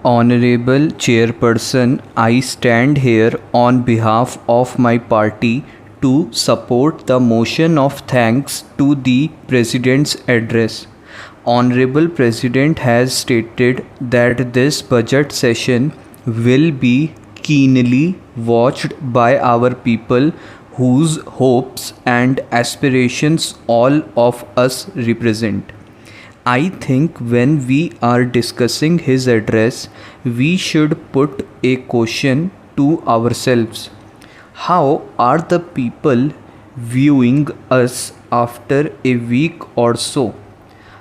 Honorable Chairperson, I stand here on behalf of my party to support the motion of thanks to the President's address. Honorable President has stated that this budget session will be keenly watched by our people whose hopes and aspirations all of us represent. I think when we are discussing his address, we should put a question to ourselves. How are the people viewing us after a week or so?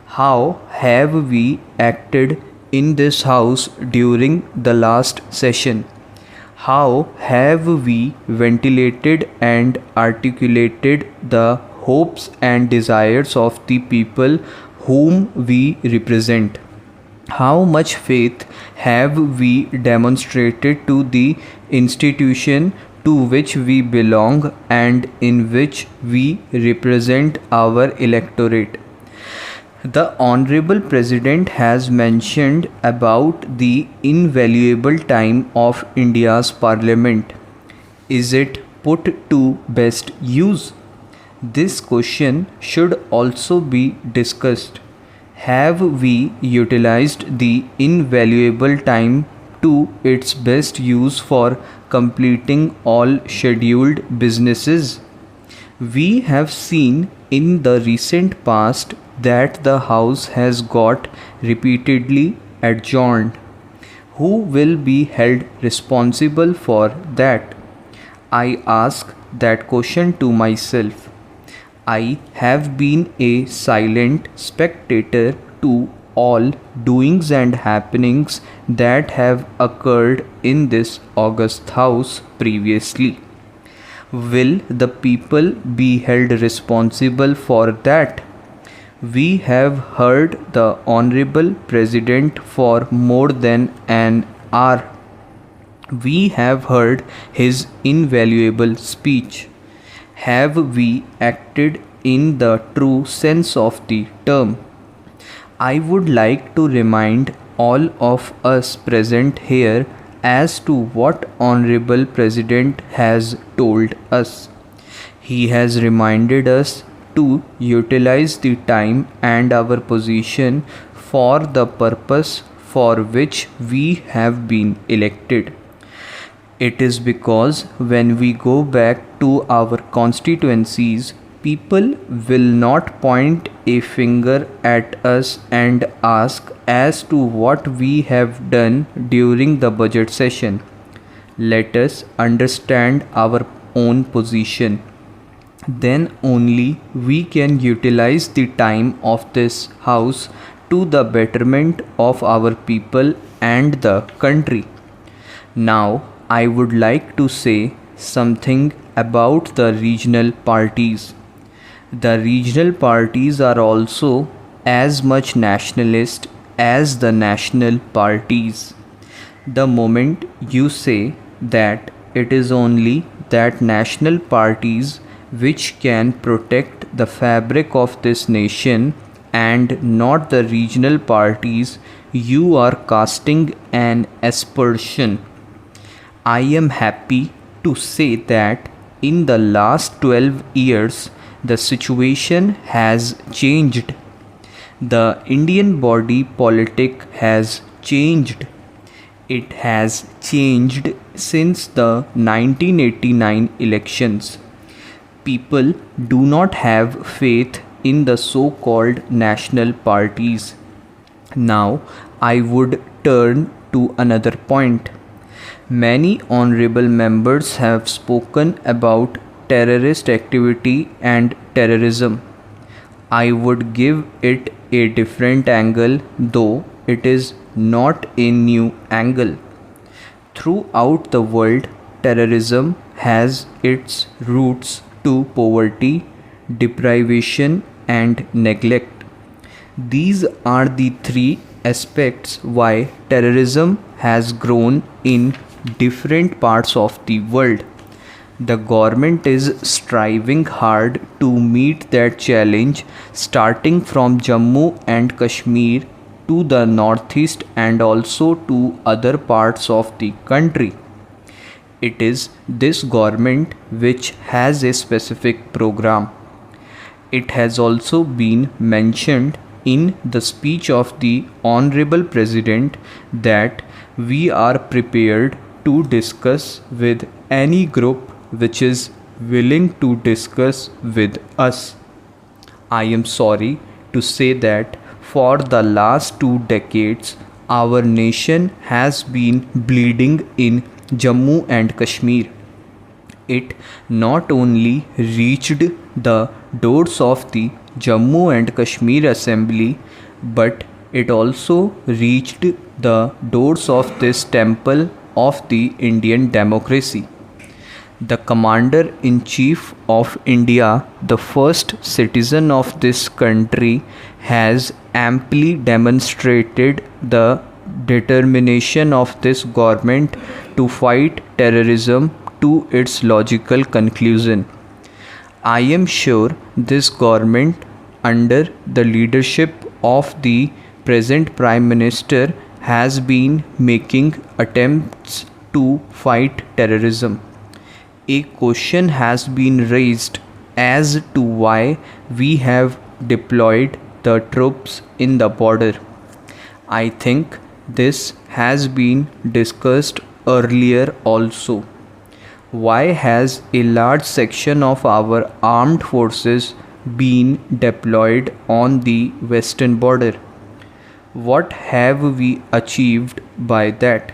How have we acted in this house during the last session? How have we ventilated and articulated the hopes and desires of the people whom we represent? How much faith have we demonstrated to the institution to which we belong and in which we represent our electorate? The Honorable President has mentioned about the invaluable time of India's Parliament. Is it put to best use? This question should also be discussed. Have we utilized the invaluable time to its best use for completing all scheduled businesses? We have seen in the recent past that the House has got repeatedly adjourned. Who will be held responsible for that? I ask that question to myself. I have been a silent spectator to all doings and happenings that have occurred in this august House previously. Will the people be held responsible for that? We have heard the Honorable President for more than an hour. We have heard his invaluable speech. Have we acted in the true sense of the term? I would like to remind all of us present here as to what Honorable President has told us. He has reminded us to utilize the time and our position for the purpose for which we have been elected. It is because when we go back to our constituencies, people will not point a finger at us and ask as to what we have done during the budget session. Let us understand our own position. Then only we can utilize the time of this house to the betterment of our people and the country. Now, I would like to say something about the regional parties. The regional parties are also as much nationalist as the national parties. The moment you say that it is only that national parties which can protect the fabric of this nation and not the regional parties, you are casting an aspersion. I am happy to say that in the last 12 years, the situation has changed. The Indian body politic has changed. It has changed since the 1989 elections. People do not have faith in the so-called national parties. Now, I would turn to another point. Many honorable members have spoken about terrorist activity and terrorism. I would give it a different angle, though it is not a new angle. Throughout the world, terrorism has its roots to poverty, deprivation, and neglect. These are the three aspects why terrorism has grown in different parts of the world. The government is striving hard to meet that challenge, starting from Jammu and Kashmir to the northeast and also to other parts of the country. It is this government which has a specific program. It has also been mentioned in the speech of the Honorable President that we are prepared to discuss with any group which is willing to discuss with us. I am sorry to say that for the last 2 decades, our nation has been bleeding in Jammu and Kashmir. It not only reached the doors of the Jammu and Kashmir Assembly, but it also reached the doors of this temple of the Indian democracy. The Commander in Chief of India, the first citizen of this country, has amply demonstrated the determination of this government to fight terrorism to its logical conclusion. I am sure this government, under the leadership of the present Prime Minister, has been making attempts to fight terrorism. A question has been raised as to why we have deployed the troops in the border. I think this has been discussed earlier also. Why has a large section of our armed forces been deployed on the western border? What have we achieved by that?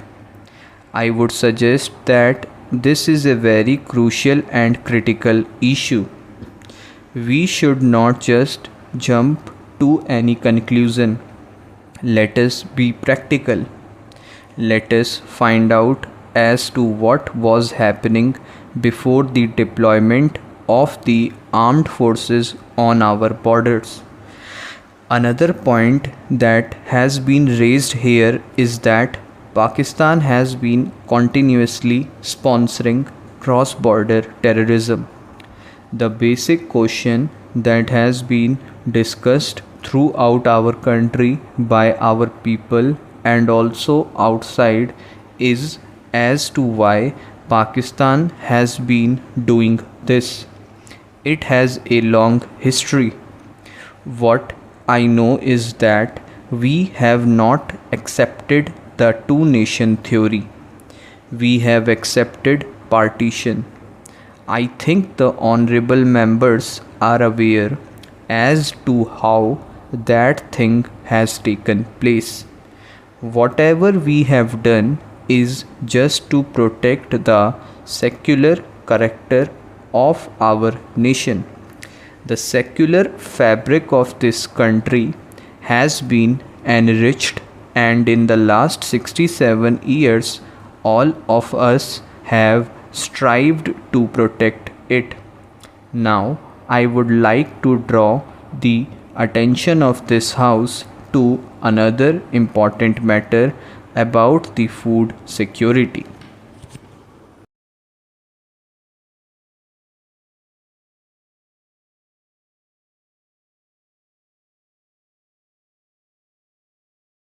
I would suggest that this is a very crucial and critical issue. We should not just jump to any conclusion. Let us be practical. Let us find out as to what was happening before the deployment of the armed forces on our borders. Another point that has been raised here is that Pakistan has been continuously sponsoring cross-border terrorism. The basic question that has been discussed throughout our country by our people and also outside is as to why Pakistan has been doing this. It has a long history. What I know is that we have not accepted the two-nation theory. We have accepted partition. I think the honorable members are aware as to how that thing has taken place. Whatever we have done is just to protect the secular character of our nation. The secular fabric of this country has been enriched, and in the last 67 years, all of us have strived to protect it. Now, I would like to draw the attention of this house to another important matter about the food security.